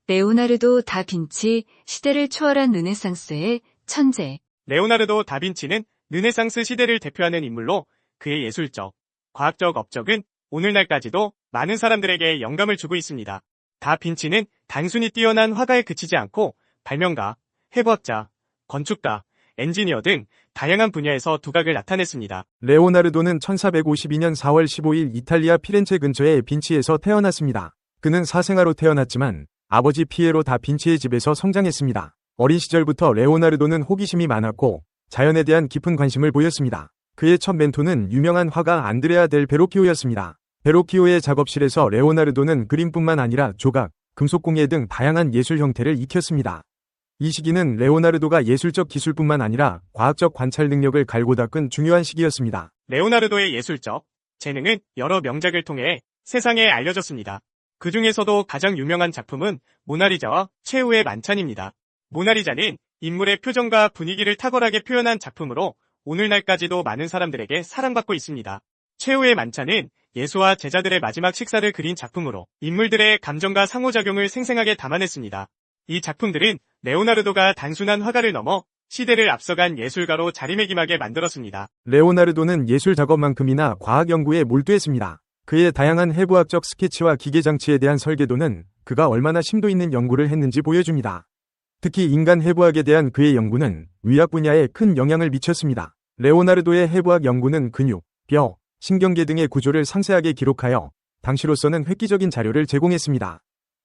레오나르도 다빈치, 시대를 초월한 르네상스의 천재. 레오나르도 다빈치는 르네상스 시대를 대표하는 인물로 그의 예술적, 과학적 업적은 오늘날까지도 많은 사람들에게 영감을 주고 있습니다. 다빈치는 단순히 뛰어난 화가에 그치지 않고 발명가, 해부학자, 건축가, 엔지니어 등 다양한 분야에서 두각을 나타냈습니다. 레오나르도는 1452년 4월 15일 이탈리아 피렌체 근처의 빈치에서 태어났습니다. 그는 사생아로 태어났지만 아버지 피에로 다 빈치의 집에서 성장했습니다. 어린 시절부터 레오나르도는 호기심이 많았고 자연에 대한 깊은 관심을 보였습니다. 그의 첫 멘토는 유명한 화가 안드레아 델 베로키오였습니다. 베로키오의 작업실에서 레오나르도는 그림뿐만 아니라 조각, 금속공예 등 다양한 예술 형태를 익혔습니다. 이 시기는 레오나르도가 예술적 기술뿐만 아니라 과학적 관찰 능력을 갈고 닦은 중요한 시기였습니다. 레오나르도의 예술적 재능은 여러 명작을 통해 세상에 알려졌습니다. 그 중에서도 가장 유명한 작품은 모나리자와 최후의 만찬입니다. 모나리자는 인물의 표정과 분위기를 탁월하게 표현한 작품으로 오늘날까지도 많은 사람들에게 사랑받고 있습니다. 최후의 만찬은 예수와 제자들의 마지막 식사를 그린 작품으로 인물들의 감정과 상호작용을 생생하게 담아냈습니다. 이 작품들은 레오나르도가 단순한 화가를 넘어 시대를 앞서간 예술가로 자리매김하게 만들었습니다. 레오나르도는 예술 작업만큼이나 과학 연구에 몰두했습니다. 그의 다양한 해부학적 스케치와 기계장치에 대한 설계도는 그가 얼마나 심도 있는 연구를 했는지 보여줍니다. 특히 인간 해부학에 대한 그의 연구는 의학 분야에 큰 영향을 미쳤습니다. 레오나르도의 해부학 연구는 근육, 뼈, 신경계 등의 구조를 상세하게 기록하여 당시로서는 획기적인 자료를 제공했습니다.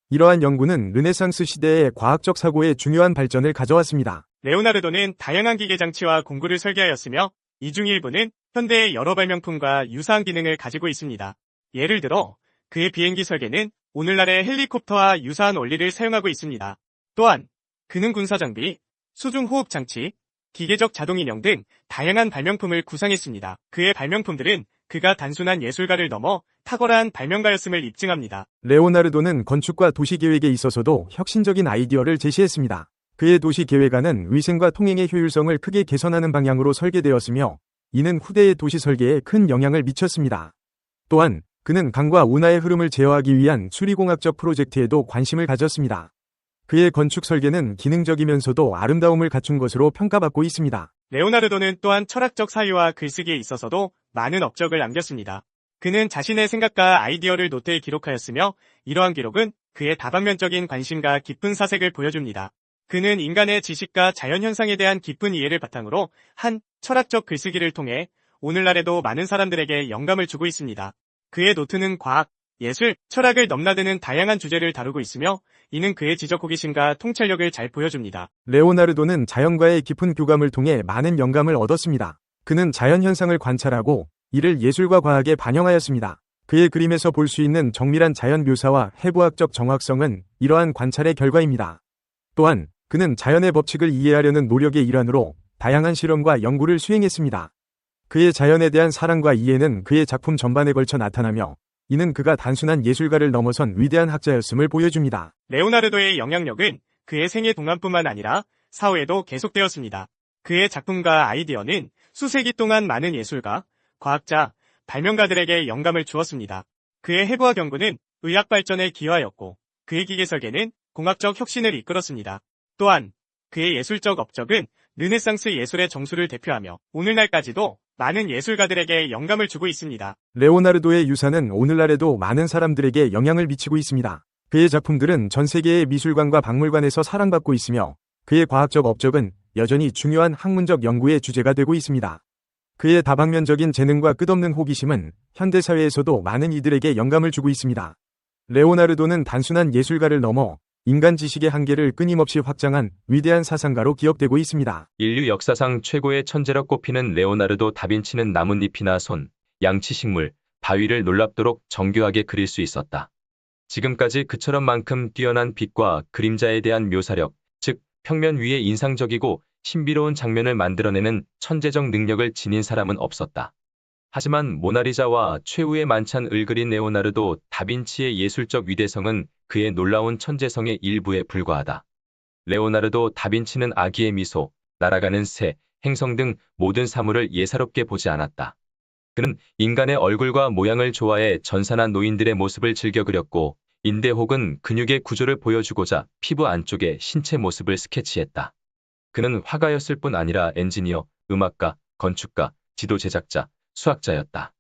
이러한 연구는 르네상스 시대의 과학적 사고에 중요한 발전을 가져왔습니다. 레오나르도는 다양한 기계장치와 공구를 설계하였으며 이 중 일부는 현대의 여러 발명품과 유사한 기능을 가지고 있습니다. 예를 들어 그의 비행기 설계는 오늘날의 헬리콥터와 유사한 원리를 사용하고 있습니다. 또한 그는 군사장비, 수중호흡장치, 기계적 자동인형 등 다양한 발명품을 구상했습니다. 그의 발명품들은 그가 단순한 예술가를 넘어 탁월한 발명가였음을 입증합니다. 레오나르도는 건축과 도시계획에 있어서도 혁신적인 아이디어를 제시했습니다. 그의 도시계획안은 위생과 통행의 효율성을 크게 개선하는 방향으로 설계되었으며 이는 후대의 도시 설계에 큰 영향을 미쳤습니다. 또한 그는 강과 운하의 흐름을 제어하기 위한 수리공학적 프로젝트에도 관심을 가졌습니다. 그의 건축 설계는 기능적이면서도 아름다움을 갖춘 것으로 평가받고 있습니다. 레오나르도는 또한 철학적 사유와 글쓰기에 있어서도 많은 업적을 남겼습니다. 그는 자신의 생각과 아이디어를 노트에 기록하였으며 이러한 기록은 그의 다방면적인 관심과 깊은 사색을 보여줍니다. 그는 인간의 지식과 자연현상에 대한 깊은 이해를 바탕으로 한 철학적 글쓰기를 통해 오늘날에도 많은 사람들에게 영감을 주고 있습니다. 그의 노트는 과학, 예술, 철학을 넘나드는 다양한 주제를 다루고 있으며 이는 그의 지적 호기심과 통찰력을 잘 보여줍니다. 레오나르도는 자연과의 깊은 교감을 통해 많은 영감을 얻었습니다. 그는 자연현상을 관찰하고 이를 예술과 과학에 반영하였습니다. 그의 그림에서 볼 수 있는 정밀한 자연 묘사와 해부학적 정확성은 이러한 관찰의 결과입니다. 또한 그는 자연의 법칙을 이해하려는 노력의 일환으로 다양한 실험과 연구를 수행했습니다. 그의 자연에 대한 사랑과 이해는 그의 작품 전반에 걸쳐 나타나며 이는 그가 단순한 예술가를 넘어선 위대한 학자였음을 보여줍니다. 레오나르도의 영향력은 그의 생애 동안뿐만 아니라 사후에도 계속되었습니다. 그의 작품과 아이디어는 수세기 동안 많은 예술가, 과학자, 발명가들에게 영감을 주었습니다. 그의 해부학 연구는 의학 발전에 기여하였고 그의 기계 설계는 공학적 혁신을 이끌었습니다. 또한 그의 예술적 업적은 르네상스 예술의 정수를 대표하며 오늘날까지도 많은 예술가들에게 영감을 주고 있습니다. 레오나르도의 유산은 오늘날에도 많은 사람들에게 영향을 미치고 있습니다. 그의 작품들은 전 세계의 미술관과 박물관에서 사랑받고 있으며 그의 과학적 업적은 여전히 중요한 학문적 연구의 주제가 되고 있습니다. 그의 다방면적인 재능과 끝없는 호기심은 현대사회에서도 많은 이들에게 영감을 주고 있습니다. 레오나르도는 단순한 예술가를 넘어 인간 지식의 한계를 끊임없이 확장한 위대한 사상가로 기억되고 있습니다. 인류 역사상 최고의 천재로 꼽히는 레오나르도 다빈치는 나뭇잎이나 손, 양치식물, 바위를 놀랍도록 정교하게 그릴 수 있었다. 지금까지 그처럼만큼 뛰어난 빛과 그림자에 대한 묘사력, 즉 평면 위에 인상적이고 신비로운 장면을 만들어내는 천재적 능력을 지닌 사람은 없었다. 하지만 모나리자와 최후의 만찬을 그린 레오나르도 다빈치의 예술적 위대성은 그의 놀라운 천재성의 일부에 불과하다. 레오나르도 다빈치는 아기의 미소, 날아가는 새, 행성 등 모든 사물을 예사롭게 보지 않았다. 그는 인간의 얼굴과 모양을 좋아해 전산한 노인들의 모습을 즐겨 그렸고 인대 혹은 근육의 구조를 보여주고자 피부 안쪽의 신체 모습을 스케치했다. 그는 화가였을 뿐 아니라 엔지니어, 음악가, 건축가, 지도 제작자, 수학자였다.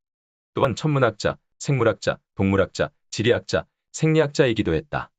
또한 천문학자, 생물학자, 동물학자, 지리학자, 생리학자이기도 했다.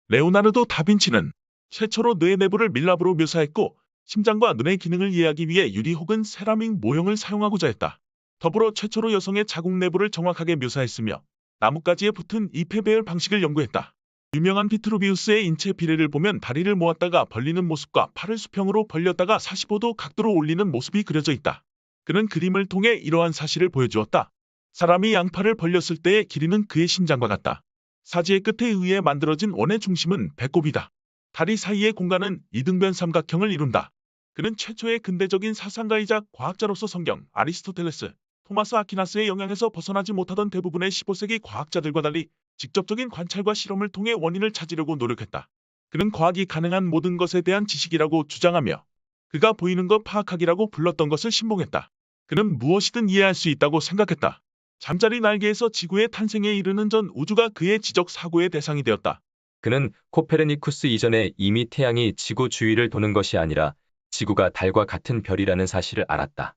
레오나르도 다빈치는 최초로 뇌 내부를 밀랍으로 묘사했고 심장과 눈의 기능을 이해하기 위해 유리 혹은 세라믹 모형을 사용하고자 했다. 더불어 최초로 여성의 자궁 내부를 정확하게 묘사했으며 나뭇가지에 붙은 잎의 배열 방식을 연구했다. 유명한 비트루비우스의 인체 비례를 보면 다리를 모았다가 벌리는 모습과 팔을 수평으로 벌렸다가 45도 각도로 올리는 모습이 그려져 있다. 그는 그림을 통해 이러한 사실을 보여주었다. 사람이 양팔을 벌렸을 때의 길이는 그의 심장과 같다. 사지의 끝에 의해 만들어진 원의 중심은 배꼽이다. 다리 사이의 공간은 이등변 삼각형을 이룬다. 그는 최초의 근대적인 사상가이자 과학자로서 성경, 아리스토텔레스, 토마스 아퀴나스의 영향에서 벗어나지 못하던 대부분의 15세기 과학자들과 달리 직접적인 관찰과 실험을 통해 원인을 찾으려고 노력했다. 그는 과학이 가능한 모든 것에 대한 지식이라고 주장하며 그가 보이는 것 파악하기라고 불렀던 것을 신봉했다. 그는 무엇이든 이해할 수 있다고 생각했다. 잠자리 날개에서 지구의 탄생에 이르는 전 우주가 그의 지적 사고의 대상이 되었다. 그는 코페르니쿠스 이전에 이미 태양이 지구 주위를 도는 것이 아니라 지구가 달과 같은 별이라는 사실을 알았다.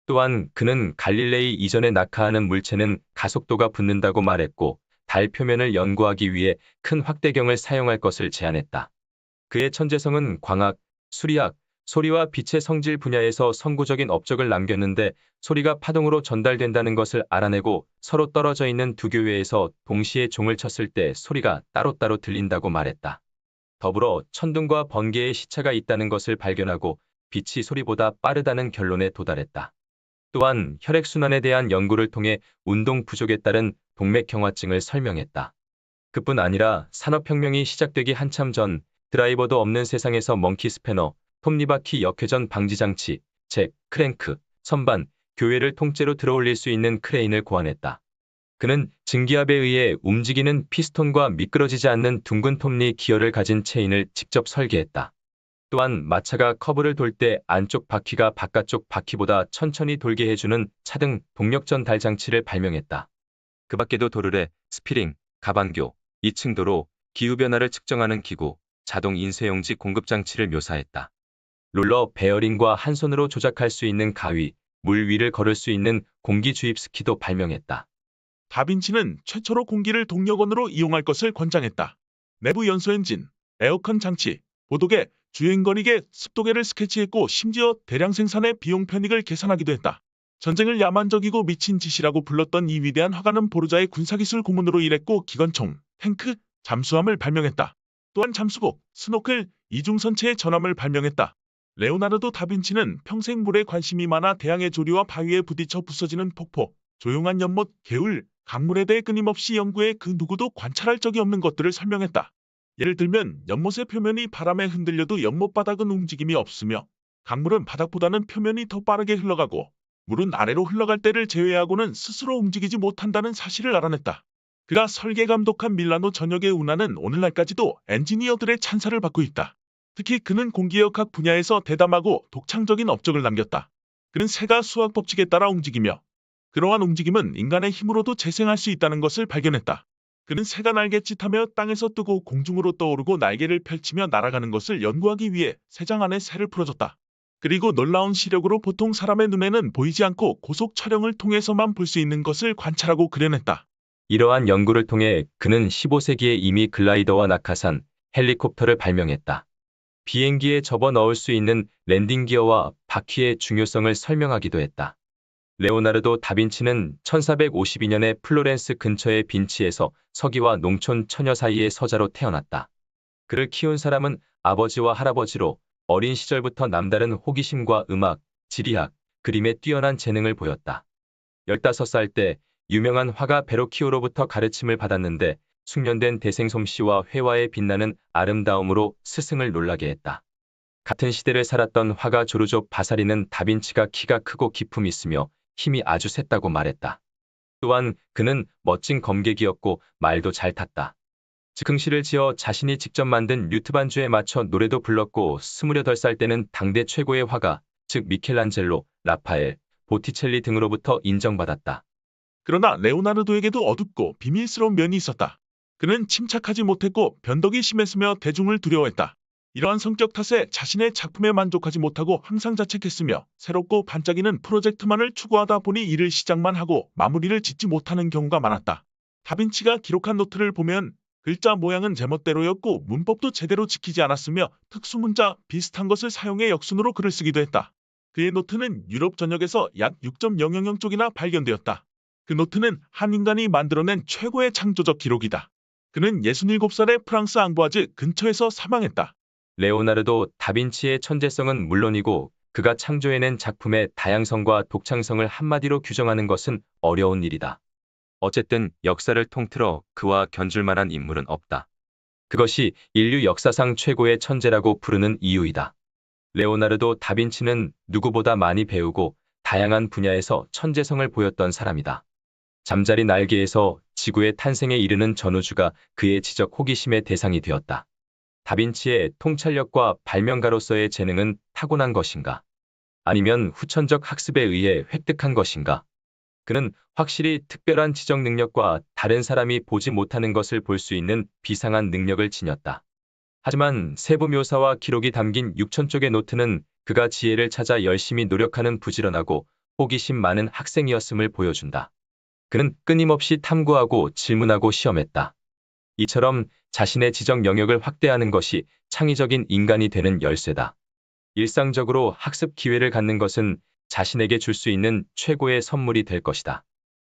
또한 그는 갈릴레이 이전에 낙하하는 물체는 가속도가 붙는다고 말했고 달 표면을 연구하기 위해 큰 확대경을 사용할 것을 제안했다. 그의 천재성은 광학, 수리학, 소리와 빛의 성질 분야에서 선구적인 업적을 남겼는데 소리가 파동으로 전달된다는 것을 알아내고 서로 떨어져 있는 두 교회에서 동시에 종을 쳤을 때 소리가 따로따로 들린다고 말했다. 더불어 천둥과 번개의 시차가 있다는 것을 발견하고 빛이 소리보다 빠르다는 결론에 도달했다. 또한 혈액순환에 대한 연구를 통해 운동 부족에 따른 동맥경화증을 설명했다. 그뿐 아니라 산업혁명이 시작되기 한참 전 드라이버도 없는 세상에서 멍키 스패너, 톱니바퀴 역회전 방지장치, 잭, 크랭크, 선반, 교회를 통째로 들어올릴 수 있는 크레인을 고안했다. 그는 증기압에 의해 움직이는 피스톤과 미끄러지지 않는 둥근 톱니 기어를 가진 체인을 직접 설계했다. 또한 마차가 커브를 돌 때 안쪽 바퀴가 바깥쪽 바퀴보다 천천히 돌게 해주는 차등 동력전 달 장치를 발명했다. 그 밖에도 도르래, 스피링, 가반교, 2층 도로, 기후변화를 측정하는 기구, 자동 인쇄용지 공급 장치를 묘사했다. 롤러 베어링과 한 손으로 조작할 수 있는 가위, 물 위를 걸을 수 있는 공기 주입 스키도 발명했다. 다빈치는 최초로 공기를 동력원으로 이용할 것을 권장했다. 내부 연소 엔진, 에어컨 장치, 보도계, 주행거리계, 습도계를 스케치했고 심지어 대량 생산의 비용 편익을 계산하기도 했다. 전쟁을 야만적이고 미친 짓이라고 불렀던 이 위대한 화가는 보르자의 군사기술 고문으로 일했고 기관총, 탱크, 잠수함을 발명했다. 또한 잠수복, 스노클, 이중선체의 전함을 발명했다. 레오나르도 다빈치는 평생 물에 관심이 많아 태양의 조류와 바위에 부딪혀 부서지는 폭포, 조용한 연못, 개울, 강물에 대해 끊임없이 연구해 그 누구도 관찰할 적이 없는 것들을 설명했다. 예를 들면 연못의 표면이 바람에 흔들려도 연못 바닥은 움직임이 없으며 강물은 바닥보다는 표면이 더 빠르게 흘러가고 물은 아래로 흘러갈 때를 제외하고는 스스로 움직이지 못한다는 사실을 알아냈다. 그가 설계 감독한 밀라노 전역의 운하는 오늘날까지도 엔지니어들의 찬사를 받고 있다. 특히 그는 공기역학 분야에서 대담하고 독창적인 업적을 남겼다. 그는 새가 수학 법칙에 따라 움직이며 그러한 움직임은 인간의 힘으로도 재생할 수 있다는 것을 발견했다. 그는 새가 날갯짓하며 땅에서 뜨고 공중으로 떠오르고 날개를 펼치며 날아가는 것을 연구하기 위해 새장 안에 새를 풀어줬다. 그리고 놀라운 시력으로 보통 사람의 눈에는 보이지 않고 고속 촬영을 통해서만 볼 수 있는 것을 관찰하고 그려냈다. 이러한 연구를 통해 그는 15세기에 이미 글라이더와 낙하산, 헬리콥터를 발명했다. 비행기에 접어 넣을 수 있는 랜딩 기어와 바퀴의 중요성을 설명하기도 했다. 레오나르도 다빈치는 1452년에 플로렌스 근처의 빈치에서 서기와 농촌 처녀 사이의 서자로 태어났다. 그를 키운 사람은 아버지와 할아버지로 어린 시절부터 남다른 호기심과 음악, 지리학, 그림에 뛰어난 재능을 보였다. 15살 때 유명한 화가 베로키오로부터 가르침을 받았는데 숙련된 대생솜씨와 회화에 빛나는 아름다움으로 스승을 놀라게 했다. 같은 시대를 살았던 화가 조르조 바사리는 다빈치가 키가 크고 기품이 있으며 힘이 아주 셌다고 말했다. 또한 그는 멋진 검객이었고 말도 잘 탔다. 즉흥시를 지어 자신이 직접 만든 류트 반주에 맞춰 노래도 불렀고 28살 때는 당대 최고의 화가, 즉 미켈란젤로, 라파엘, 보티첼리 등으로부터 인정받았다. 그러나 레오나르도에게도 어둡고 비밀스러운 면이 있었다. 그는 침착하지 못했고 변덕이 심했으며 대중을 두려워했다. 이러한 성격 탓에 자신의 작품에 만족하지 못하고 항상 자책했으며 새롭고 반짝이는 프로젝트만을 추구하다 보니 일을 시작만 하고 마무리를 짓지 못하는 경우가 많았다. 다빈치가 기록한 노트를 보면 글자 모양은 제멋대로였고 문법도 제대로 지키지 않았으며 특수문자 비슷한 것을 사용해 역순으로 글을 쓰기도 했다. 그의 노트는 유럽 전역에서 약 6.000쪽이나 발견되었다. 그 노트는 한 인간이 만들어낸 최고의 창조적 기록이다. 그는 67살에 프랑스 앙부아즈 근처에서 사망했다. 레오나르도 다빈치의 천재성은 물론이고 그가 창조해낸 작품의 다양성과 독창성을 한마디로 규정하는 것은 어려운 일이다. 어쨌든 역사를 통틀어 그와 견줄 만한 인물은 없다. 그것이 인류 역사상 최고의 천재라고 부르는 이유이다. 레오나르도 다빈치는 누구보다 많이 배우고 다양한 분야에서 천재성을 보였던 사람이다. 잠자리 날개에서 지구의 탄생에 이르는 전우주가 그의 지적 호기심의 대상이 되었다. 다빈치의 통찰력과 발명가로서의 재능은 타고난 것인가? 아니면 후천적 학습에 의해 획득한 것인가? 그는 확실히 특별한 지적 능력과 다른 사람이 보지 못하는 것을 볼 수 있는 비상한 능력을 지녔다. 하지만 세부 묘사와 기록이 담긴 6000쪽의 노트는 그가 지혜를 찾아 열심히 노력하는 부지런하고 호기심 많은 학생이었음을 보여준다. 그는 끊임없이 탐구하고 질문하고 시험했다. 이처럼 자신의 지적 영역을 확대하는 것이 창의적인 인간이 되는 열쇠다. 일상적으로 학습 기회를 갖는 것은 자신에게 줄 수 있는 최고의 선물이 될 것이다.